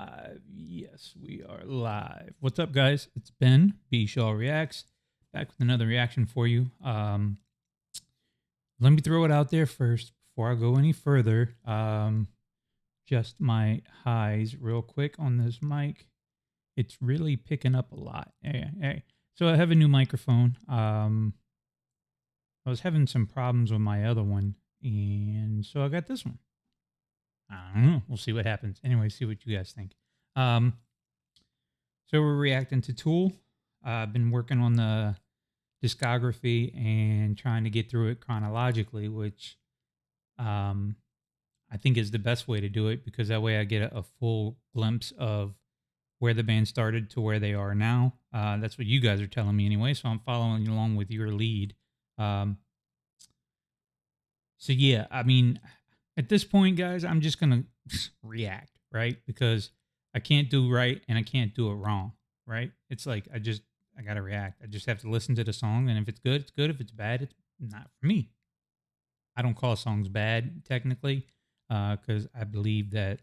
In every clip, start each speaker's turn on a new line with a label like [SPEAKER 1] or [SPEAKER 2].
[SPEAKER 1] live. Yes, we are live. What's up, guys? It's Ben, bShawReacts, back with another reaction for you. Let me throw it out there first before I go any further. Just my highs real quick on this mic. It's really picking up a lot. Hey. So I have a new microphone. I was having some problems with my other one, and so I got this one. I don't know. We'll see what happens. Anyway, see what you guys think. So we're reacting to Tool. I've been working on the discography and trying to get through it chronologically, which I think is the best way to do it, because that way I get a full glimpse of where the band started to where they are now. That's what you guys are telling me anyway, so I'm following along with your lead. So yeah, I mean, at this point, guys, I'm just going to react, right? Because I can't do right and I can't do it wrong, right? It's like I got to react. I just have to listen to the song, and if it's good, it's good. If it's bad, it's not for me. I don't call songs bad, technically, because I believe that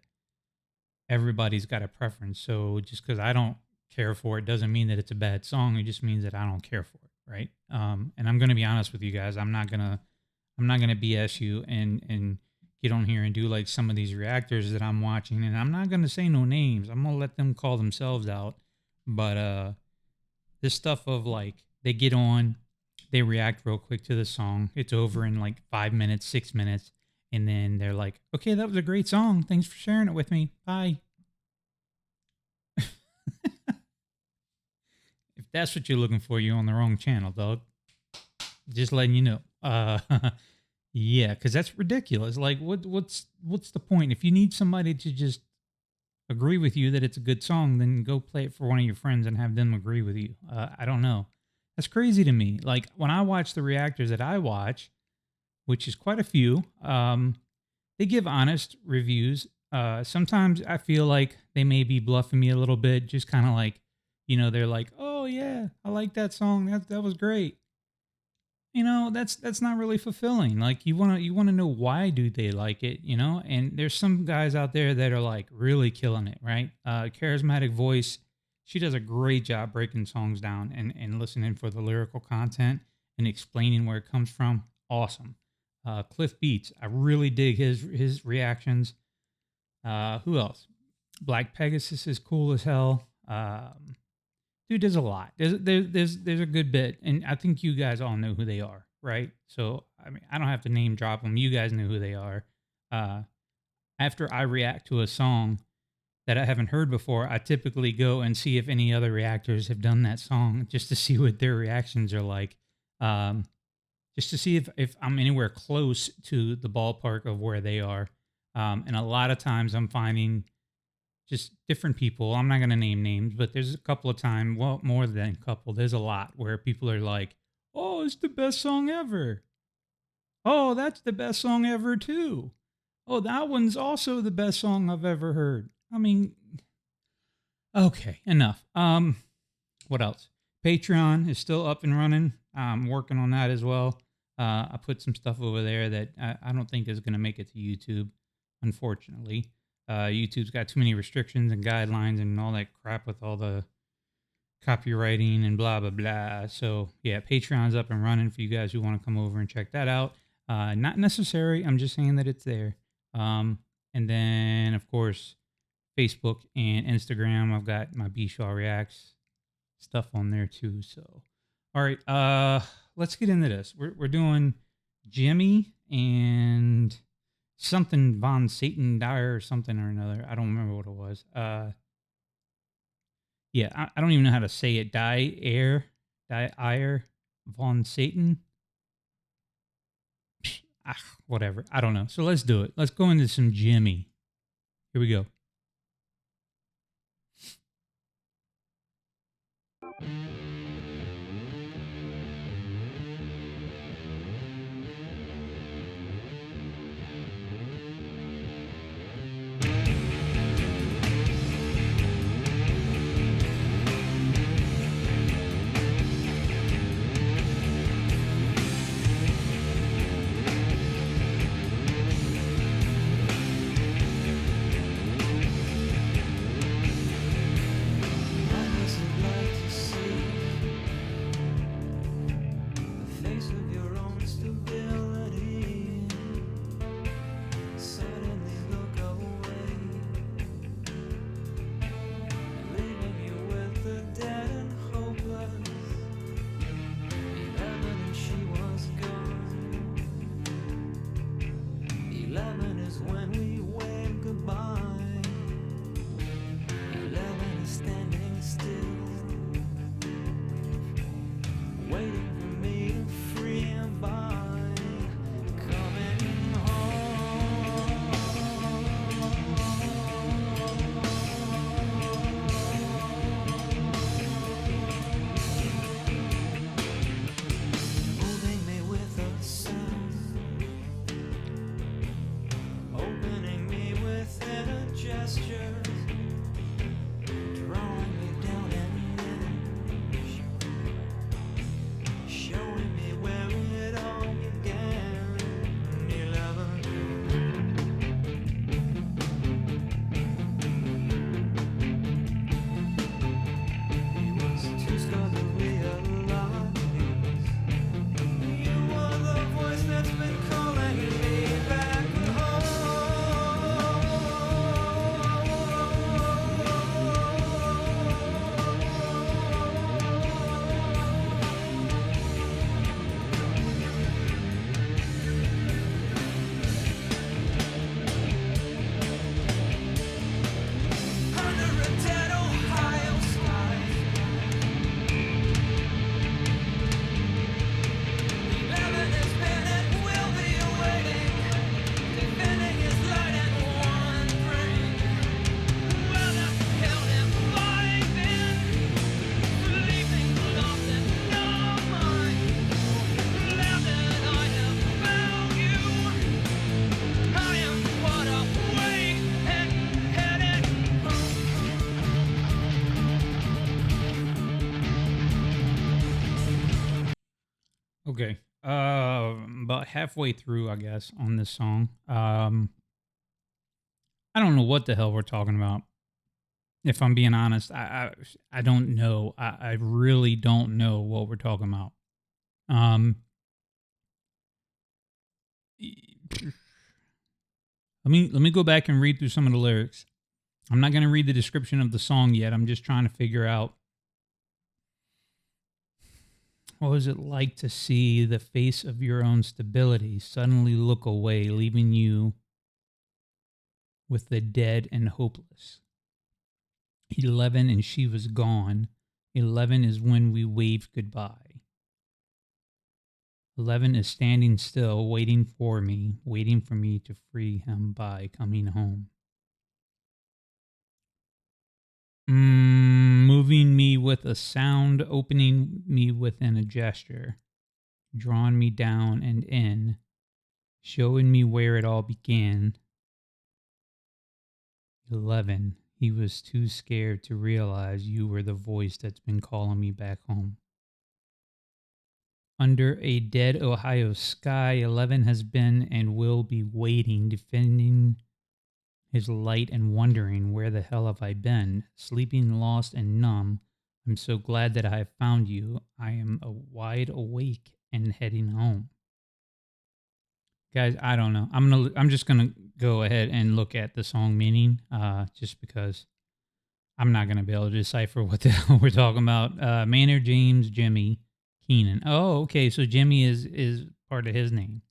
[SPEAKER 1] everybody's got a preference. So just because I don't care for it doesn't mean that it's a bad song. It just means that I don't care for it, right? And I'm going to be honest with you guys. I'm not gonna BS you and get on here and do like some of these reactors that I'm watching, and I'm not gonna say no names. I'm gonna let them call themselves out. But this stuff of like they get on, they react real quick to the song. It's over in like 5 minutes, 6 minutes, and then they're like, "Okay, that was a great song. Thanks for sharing it with me. Bye." If that's what you're looking for, you're on the wrong channel, dog. Just letting you know. Yeah, because that's ridiculous. Like, what's the point? If you need somebody to just agree with you that it's a good song, then go play it for one of your friends and have them agree with you. I don't know. That's crazy to me. Like, when I watch the reactors that I watch, which is quite a few, they give honest reviews. Sometimes I feel like they may be bluffing me a little bit, just kind of like, they're like, "Oh yeah, I like that song. That was great." That's not really fulfilling. Like, you want to know why do they like it, And there's some guys out there that are like really killing it, right? Charismatic voice. She does a great job breaking songs down and listening for the lyrical content and explaining where it comes from. Awesome. Cliff Beats. I really dig his reactions. Who else? Black Pegasus is cool as hell. Dude, there's a lot. There's a good bit, and I think you guys all know who they are, right? So, I mean, I don't have to name drop them. You guys know who they are. After I react to a song that I haven't heard before, I typically go and see if any other reactors have done that song, just to see what their reactions are like, just to see if I'm anywhere close to the ballpark of where they are. And a lot of times I'm finding just different people. I'm not going to name names, but there's a couple of times, well, more than a couple, there's a lot where people are like, "Oh, it's the best song ever. Oh, that's the best song ever too. Oh, that one's also the best song I've ever heard." I mean, okay, enough. What else? Patreon is still up and running. I'm working on that as well. I put some stuff over there that I don't think is going to make it to YouTube, unfortunately. YouTube's got too many restrictions and guidelines and all that crap with all the copywriting and blah, blah, blah. So, yeah, Patreon's up and running for you guys who want to come over and check that out. Not necessary. I'm just saying that it's there. And then, of course, Facebook and Instagram. I've got my bShawReacts stuff on there too. So, all right, let's get into this. We're doing Jimmy and something von Satan Die or something or another. I don't remember what it was. Yeah, I don't even know how to say it. Die Eier von Satan. Whatever. I don't know. So let's do it. Let's go into some Jimmy. Here we go. Okay. About halfway through, I guess, on this song. I don't know what the hell we're talking about. If I'm being honest, I don't know. I really don't know what we're talking about. Um, let me go back and read through some of the lyrics. I'm not going to read the description of the song yet. I'm just trying to figure out what was it like to see the face of your own stability suddenly look away, leaving you with the dead and hopeless. 11 and she was gone. 11 is when we waved goodbye. 11 is standing still, waiting for me to free him by coming home. Moving me with a sound, opening me within a gesture, drawing me down and in, showing me where it all began. 11, he was too scared to realize you were the voice that's been calling me back home. Under a dead Ohio sky, 11 has been and will be waiting, defending his light and wondering, where the hell have I been? Sleeping, lost, and numb. I'm so glad that I have found you. I am wide awake and heading home. Guys, I don't know. I'm just gonna go ahead and look at the song meaning, just because I'm not gonna be able to decipher what the hell we're talking about. Maynard James Jimmy Keenan. Oh, okay. So Jimmy is part of his name.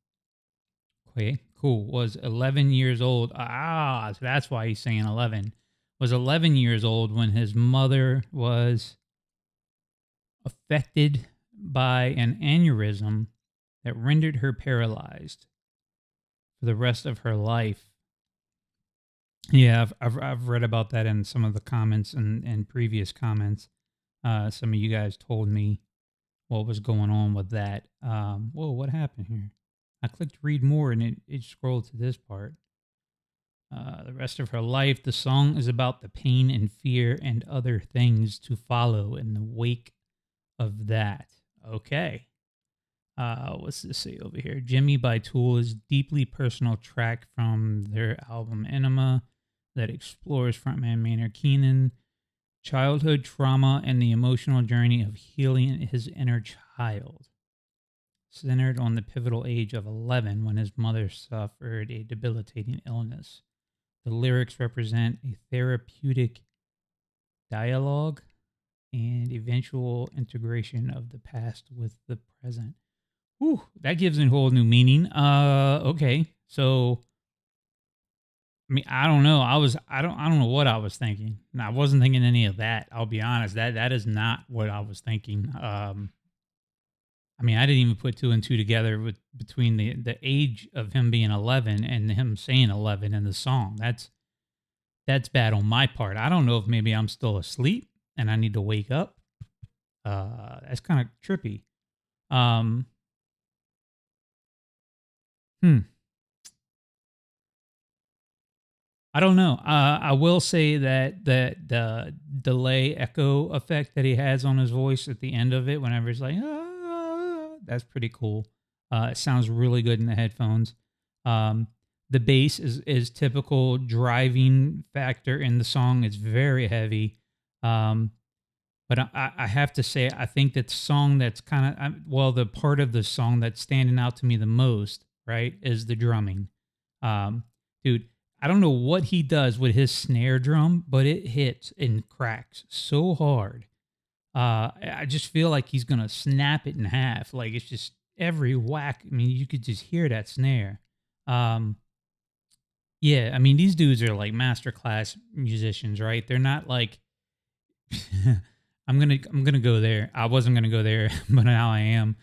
[SPEAKER 1] Okay, cool. Was 11 years old. So that's why he's saying 11. Was 11 years old when his mother was affected by an aneurysm that rendered her paralyzed for the rest of her life. Yeah, I've read about that in some of the comments and previous comments. Some of you guys told me what was going on with that. Whoa, what happened here? I clicked read more and it scrolled to this part. The rest of her life, the song is about the pain and fear and other things to follow in the wake of that. Okay. What's this say over here? Jimmy by Tool is deeply personal track from their album Ænima that explores frontman Maynard Keenan, childhood trauma, and the emotional journey of healing his inner child. Centered on the pivotal age of 11 when his mother suffered a debilitating illness. The lyrics represent a therapeutic dialogue and eventual integration of the past with the present. Whew, that gives it a whole new meaning. Okay, so I mean, I don't know. I don't know what I was thinking. I wasn't thinking any of that. I'll be honest. That is not what I was thinking. I mean, I didn't even put two and two together between the age of him being 11 and him saying 11 in the song. That's bad on my part. I don't know if maybe I'm still asleep and I need to wake up. That's kind of trippy. I don't know. I will say that the delay echo effect that he has on his voice at the end of it, whenever he's like, that's pretty cool. It sounds really good in the headphones. The bass is typical driving factor in the song. It's very heavy. But I have to say, I think that the song that's kind of, the part of the song that's standing out to me the most, right, is the drumming. Dude, I don't know what he does with his snare drum, but it hits and cracks so hard. I just feel like he's going to snap it in half. Like, it's just every whack. I mean, you could just hear that snare. Yeah, I mean, these dudes are like masterclass musicians, right? They're not like I'm gonna go there. I wasn't gonna go there, but now I am.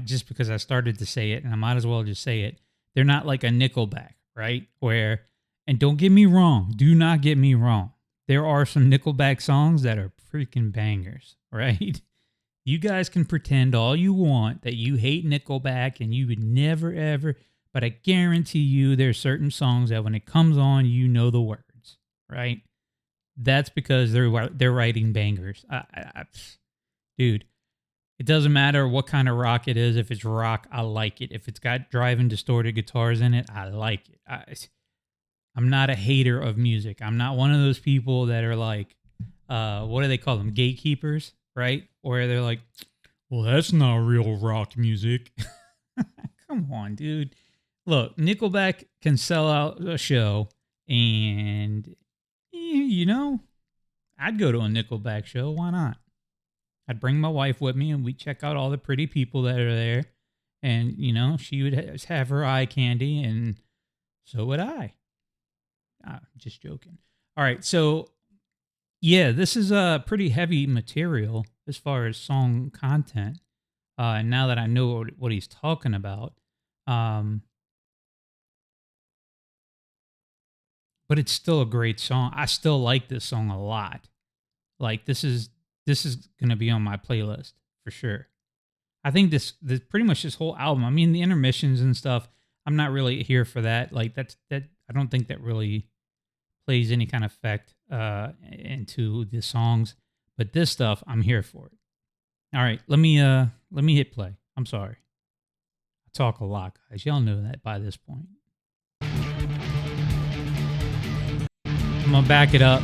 [SPEAKER 1] Just because I started to say it, and I might as well just say it. They're not like a Nickelback, right? And don't get me wrong, do not get me wrong. There are some Nickelback songs that are freaking bangers, right? You guys can pretend all you want that you hate Nickelback and you would never ever, but I guarantee you there's certain songs that when it comes on, you know the words, right? That's because they're writing bangers. Dude, It doesn't matter what kind of rock it is. If it's rock, I like it. If it's got driving distorted guitars in it, I like it. I'm not a hater of music. I'm not one of those people that are like, what do they call them? Gatekeepers, right? Or they're like, well, that's not real rock music. Come on, dude. Look, Nickelback can sell out a show, and, you know, I'd go to a Nickelback show. Why not? I'd bring my wife with me, and we'd check out all the pretty people that are there. And, you know, she would have her eye candy, and so would I. Just joking. All right, so, yeah, this is a pretty heavy material as far as song content. And now that I know what he's talking about, but it's still a great song. I still like this song a lot. Like this is gonna be on my playlist for sure. I think this pretty much this whole album. I mean, the intermissions and stuff. I'm not really here for that. Like that. I don't think that really plays any kind of effect into the songs. But this stuff, I'm here for it. All right, let me hit play. I'm sorry. I talk a lot, guys. Y'all know that by this point. I'm gonna back it up.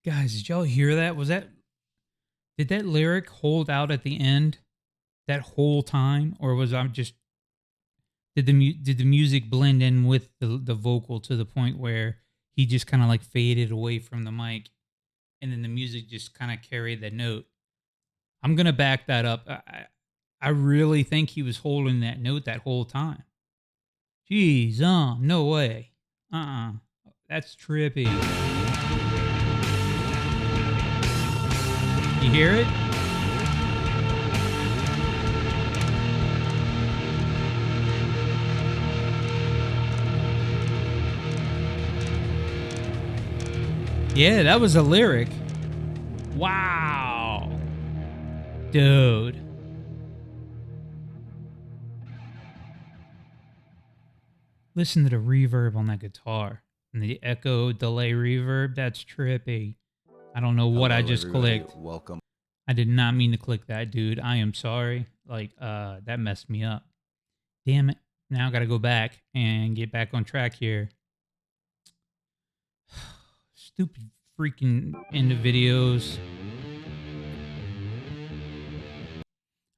[SPEAKER 1] Guys, did y'all hear that? Did that lyric hold out at the end that whole time, or was I just did the music blend in with the vocal to the point where he just kind of like faded away from the mic, and then the music just kind of carried the note? I'm gonna back that up. I really think he was holding that note that whole time. Jeez, no way. That's trippy. You hear it? Yeah, that was a lyric. Wow. Dude. Listen to the reverb on that guitar. And the echo delay reverb. That's trippy. I don't know what I just clicked.
[SPEAKER 2] Welcome.
[SPEAKER 1] I did not mean to click that, dude. I am sorry. Like, that messed me up. Damn it. Now I gotta go back and get back on track here. stupid freaking end of videos.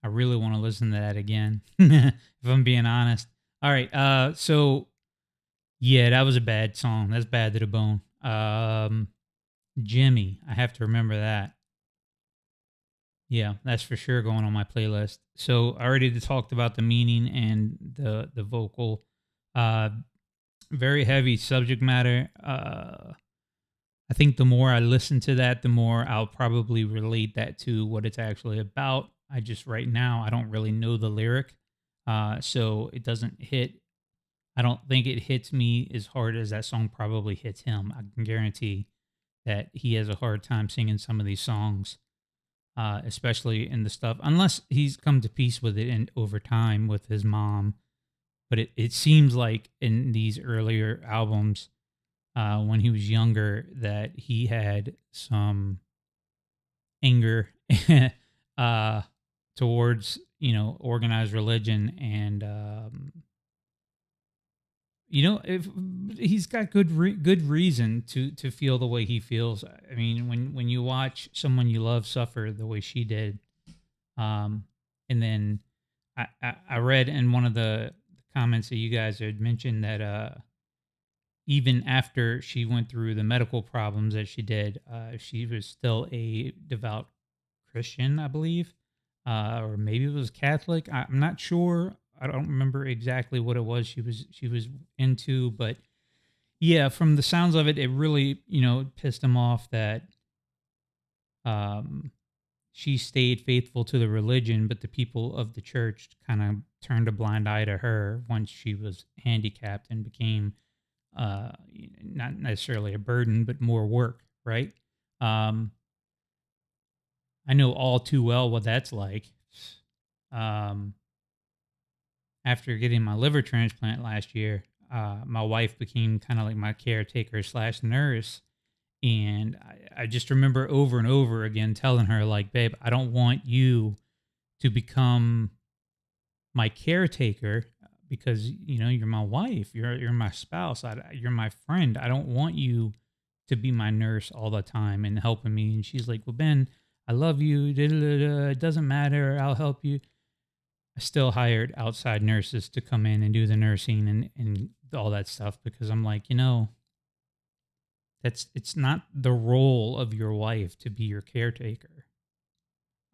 [SPEAKER 1] I really want to listen to that again, if I'm being honest. All right, so yeah, that was a bad song. That's bad to the bone. Jimmy, I have to remember that. Yeah, that's for sure going on my playlist. So I already talked about the meaning and the vocal. Uh, very heavy subject matter. I think the more I listen to that, the more I'll probably relate that to what it's actually about. I just right now I don't really know the lyric, so it doesn't hit. I don't think it hits me as hard as that song probably hits him. I can guarantee that he has a hard time singing some of these songs, especially in the stuff, unless he's come to peace with it and over time with his mom. But it seems like in these earlier albums, when he was younger, that he had some anger uh, towards organized religion, and if he's got good reason to feel the way he feels. I mean, when you watch someone you love suffer the way she did, um, and then I read in one of the comments that you guys had mentioned that even after she went through the medical problems that she did, she was still a devout Christian, I believe, or maybe it was Catholic. I'm not sure. I don't remember exactly what it was she was into, but yeah, from the sounds of it, it really pissed him off that um, she stayed faithful to the religion, but the people of the church kind of turned a blind eye to her once she was handicapped and became not necessarily a burden, but more work, right? Um, I know all too well what that's like. Um, After getting my liver transplant last year, my wife became kind of like my caretaker slash nurse. And I just remember over and over again telling her, like, babe, I don't want you to become my caretaker because you're my wife, you're my spouse, you're my friend. I don't want you to be my nurse all the time and helping me. And she's like, well, Ben, I love you. Da, da, da, da. It doesn't matter. I'll help you. I still hired outside nurses to come in and do the nursing and all that stuff because I'm like, it's not the role of your wife to be your caretaker.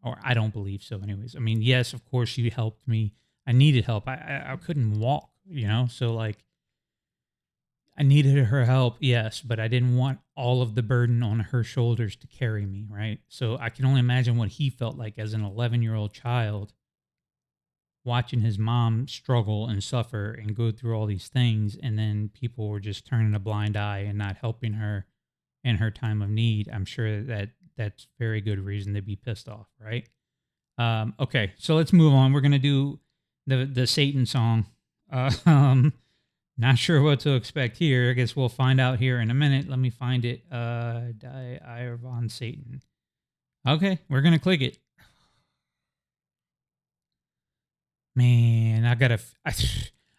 [SPEAKER 1] Or I don't believe so anyways. I mean, yes, of course she helped me. I needed help. I couldn't walk, so like I needed her help, yes, but I didn't want all of the burden on her shoulders to carry me, right? So I can only imagine what he felt like as an 11-year-old child watching his mom struggle and suffer and go through all these things, and then people were just turning a blind eye and not helping her in her time of need. I'm sure that that's very good reason to be pissed off, right? Okay, so let's move on. We're gonna do the Satan song. Not sure what to expect here. I guess we'll find out here in a minute. Let me find it. Die Eier von Satan. Okay, we're gonna click it. Man,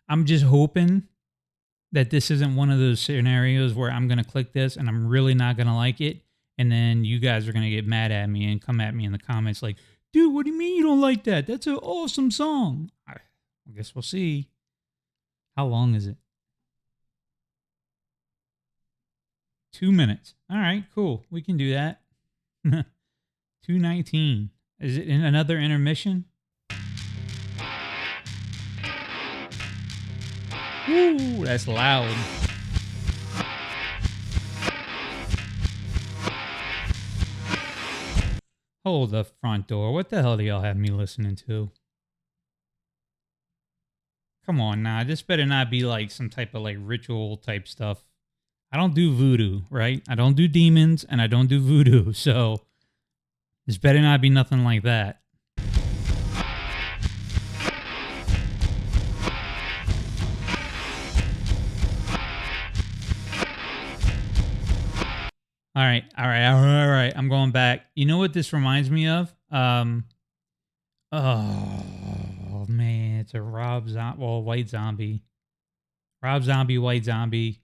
[SPEAKER 1] I'm just hoping that this isn't one of those scenarios where I'm gonna click this and I'm really not gonna like it, and then you guys are gonna get mad at me and come at me in the comments like, dude, what do you mean you don't like that? That's an awesome song. I guess we'll see. How long is it? 2 minutes. All right, cool. We can do that. 2:19. Is it in another intermission? Woo, that's loud. Hold the front door. What the hell do y'all have me listening to? Come on now. This better not be like some type of like ritual type stuff. I don't do voodoo, right? I don't do demons and I don't do voodoo. So this better not be nothing like that. All right. I'm going back. You know what this reminds me of? Oh man, it's a White Zombie. Rob Zombie, White Zombie.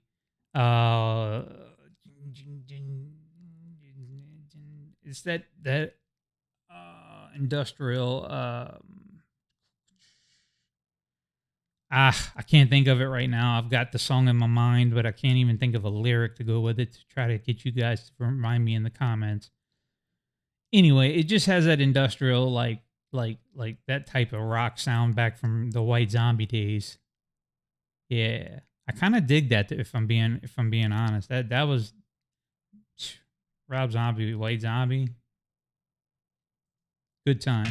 [SPEAKER 1] it's that industrial. I can't think of it right now. I've got the song in my mind, but I can't even think of a lyric to go with it to try to get you guys to remind me in the comments. Anyway, it just has that industrial like that type of rock sound back from the White Zombie days. Yeah, I kind of dig that if I'm being honest. That was Rob Zombie, White Zombie. Good times.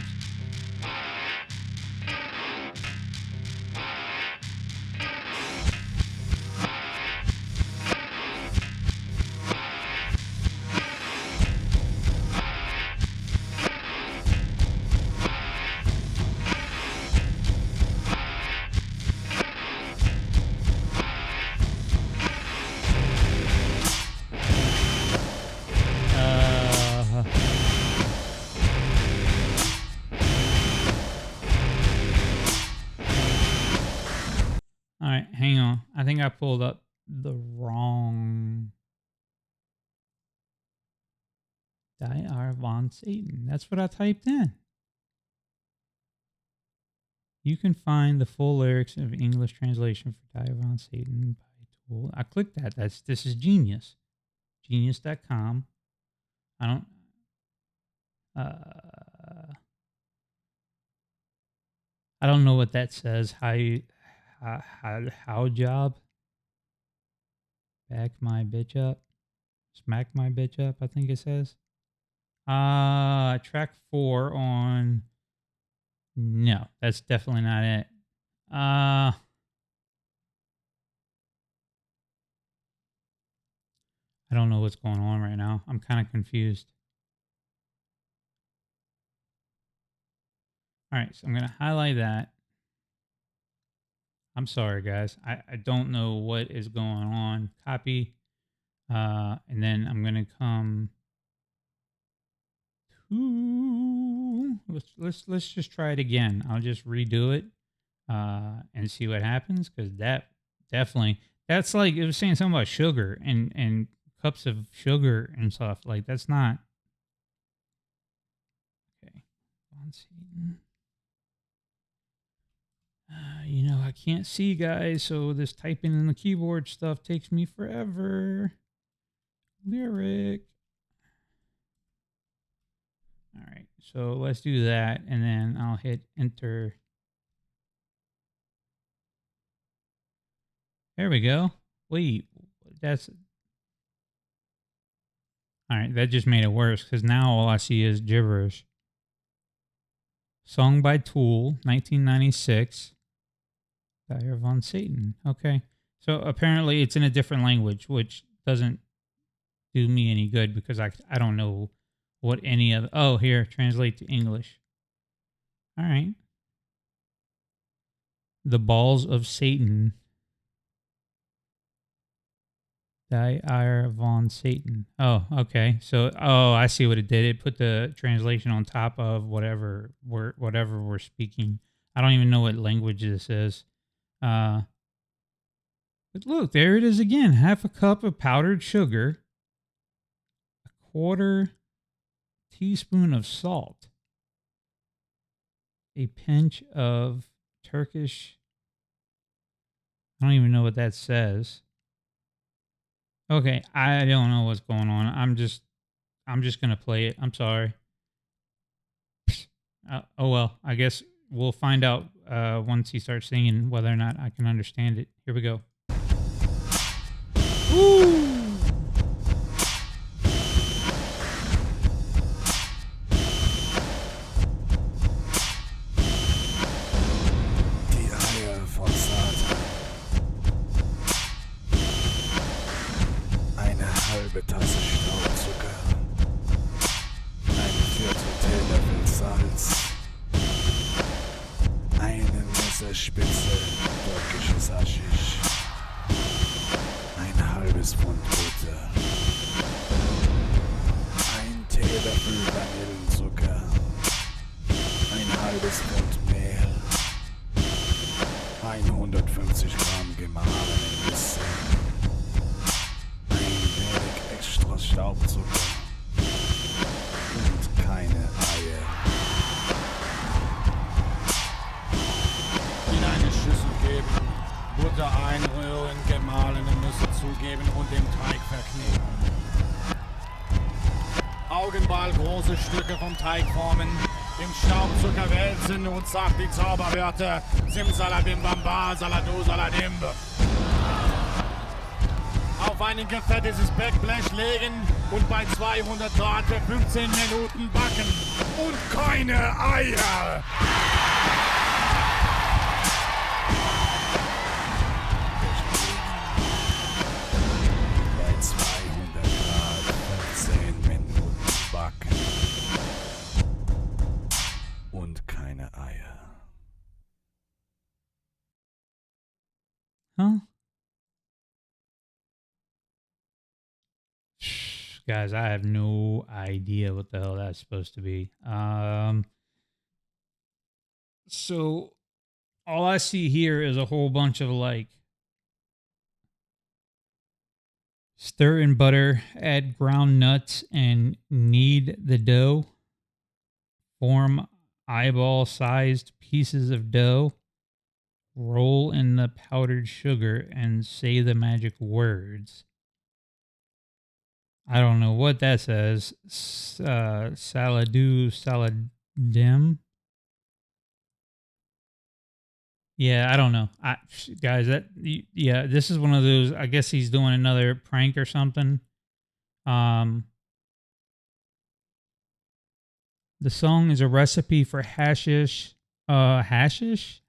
[SPEAKER 1] All right, hang on. I think I pulled up the wrong Die Eier von Satan. That's what I typed in. You can find the full lyrics of English translation for Die Eier von Satan by Tool. I clicked that. This is genius. Genius.com. I don't know what that says. How job? Back my bitch up. Smack my bitch up, I think it says. Track 4 on. No, that's definitely not it. I don't know what's going on right now. I'm kind of confused. All right, so I'm going to highlight that. I'm sorry, guys. I don't know what is going on. Copy. And then I'm going to come to... Let's just try it again. I'll just redo it and see what happens, because that definitely... That's like, it was saying something about sugar and cups of sugar and stuff. Like, that's not... Okay. Von Satan. You know, I can't see, guys, so this typing in the keyboard stuff takes me forever. Lyric. All right, so let's do that, and then I'll hit enter. There we go. Wait, that's... All right, that just made it worse, because now all I see is gibberish. Song by Tool, 1996. Die Eier von Satan. Okay. So apparently it's in a different language, which doesn't do me any good, because I don't know what any of... Oh, here, translate to English. All right. The Balls of Satan. Die Eier von Satan. Oh, okay. So, I see what it did. It put the translation on top of whatever we're speaking. I don't even know what language this is. But look, there it is again. Half a cup of powdered sugar, a quarter teaspoon of salt, a pinch of Turkish... I don't even know what that says. Okay, I don't know what's going on. I'm just gonna play it. I'm sorry. Oh well, I guess we'll find out once he starts singing whether or not I can understand it. Here we go. Woo!
[SPEAKER 2] Die Eier von Satan. Eine halbe Tasse Staubzucker. Ein Viertel Teelöffel Salz. Eine Messerspitze türkisches Haschisch. Ein halbes Pfund Butter. Ein Teelöffel Vanillenzucker. Ein halbes Pfund Mehl. 150 Gramm gemahlene Nüsse. Ein wenig extra Staubzucker. Schüssel geben, Butter einrühren, gemahlene Nüsse zugeben und den Teig verkneten. Augenball große Stücke vom Teig formen, im Staubzucker wälzen und sagt die Zauberwörter Simsalabim Bamba, Salado, Saladim. Auf ein gefettetes Backblech legen und bei 200 Grad für 15 Minuten backen. Und keine Eier! Bei 200 Grad 15 Minuten backen. Und keine Eier.
[SPEAKER 1] Huh? Guys, I have no idea what the hell that's supposed to be. So all I see here is a whole bunch of like stir in butter, add ground nuts, and knead the dough. Form eyeball-sized pieces of dough. Roll in the powdered sugar and say the magic words. I don't know what that says. Saladu saladim. Yeah, I don't know. Guys, yeah, this is one of those. I guess he's doing another prank or something. The song is a recipe for hashish. Hash is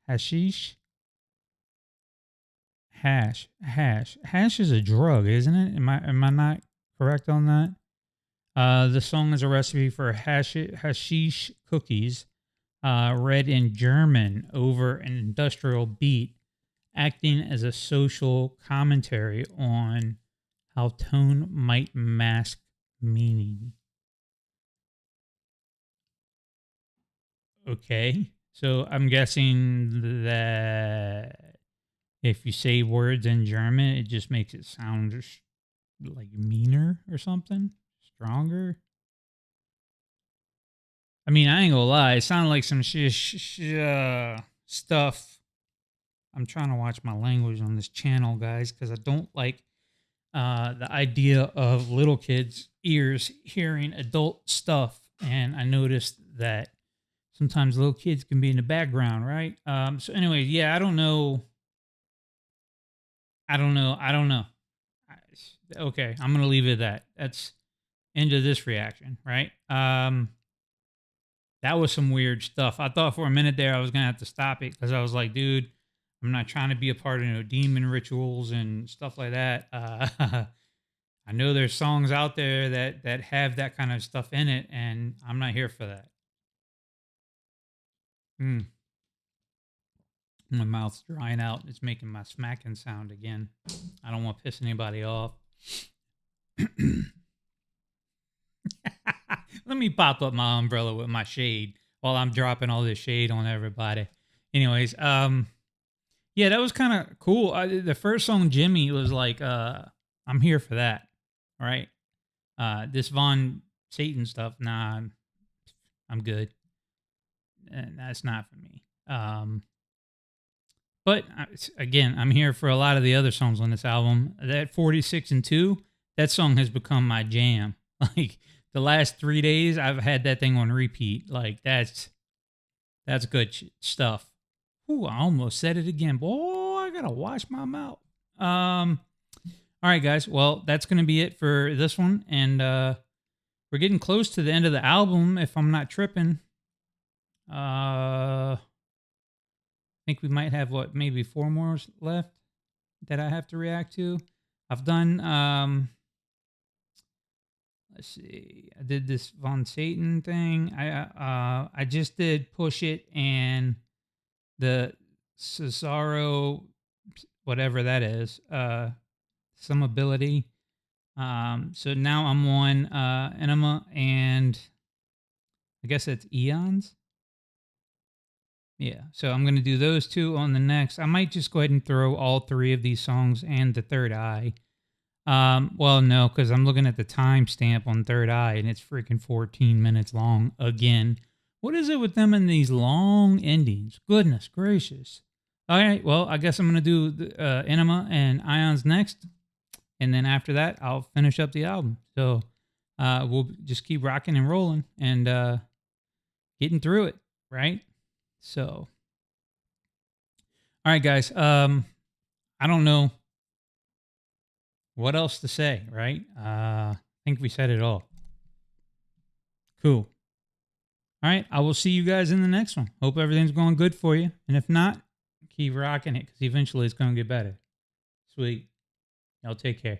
[SPEAKER 1] a drug, isn't it? Am I not correct on that? The song is a recipe for hashish cookies, read in German over an industrial beat, acting as a social commentary on how tone might mask meaning. Okay, so I'm guessing that if you say words in German, it just makes it sound like meaner or something, stronger. I mean, I ain't gonna lie, it sounded like some stuff. I'm trying to watch my language on this channel, guys, because I don't like the idea of little kids' ears hearing adult stuff. And I noticed that sometimes little kids can be in the background, right? So anyway, yeah, I don't know. Okay, I'm going to leave it at that. That's end of this reaction, right? That was some weird stuff. I thought for a minute there I was going to have to stop it because I was like, dude, I'm not trying to be a part of demon rituals and stuff like that. I know there's songs out there that have that kind of stuff in it, and I'm not here for that. My mouth's drying out. It's making my smacking sound again. I don't want to piss anybody off. Let me pop up my umbrella with my shade while I'm dropping all this shade on everybody. Anyways, yeah, that was kind of cool. The first song, Jimmy, was like, I'm here for that, right? This Von Satan stuff, nah, I'm good. And that's not for me. But again, I'm here for a lot of the other songs on this album. That 46 and 2, that song has become my jam. Like the last 3 days, I've had that thing on repeat. Like that's good stuff. Ooh, I almost said it again. Boy, I gotta wash my mouth. All right, guys. Well, that's gonna be it for this one, and we're getting close to the end of the album, if I'm not tripping. I think we might have maybe 4 more left that I have to react to. I've done let's see. I did this Von Satan thing. I just did Push It and the Cesaro, whatever that is. Some ability. So now I'm on Ænima, and I guess it's Eons. Yeah, so I'm going to do those 2 on the next. I might just go ahead and throw all 3 of these songs and the Third Eye. Well, no, because I'm looking at the timestamp on Third Eye, and it's freaking 14 minutes long again. What is it with them and these long endings? Goodness gracious. All right. Well, I guess I'm gonna do the, Ænima and Ions next, and then after that, I'll finish up the album. So we'll just keep rocking and rolling and getting through it, right? So, all right, guys. I don't know what else to say, right? I think we said it all. Cool. All right. I will see you guys in the next one. Hope everything's going good for you. And if not, keep rocking it because eventually it's going to get better. Sweet. Y'all take care.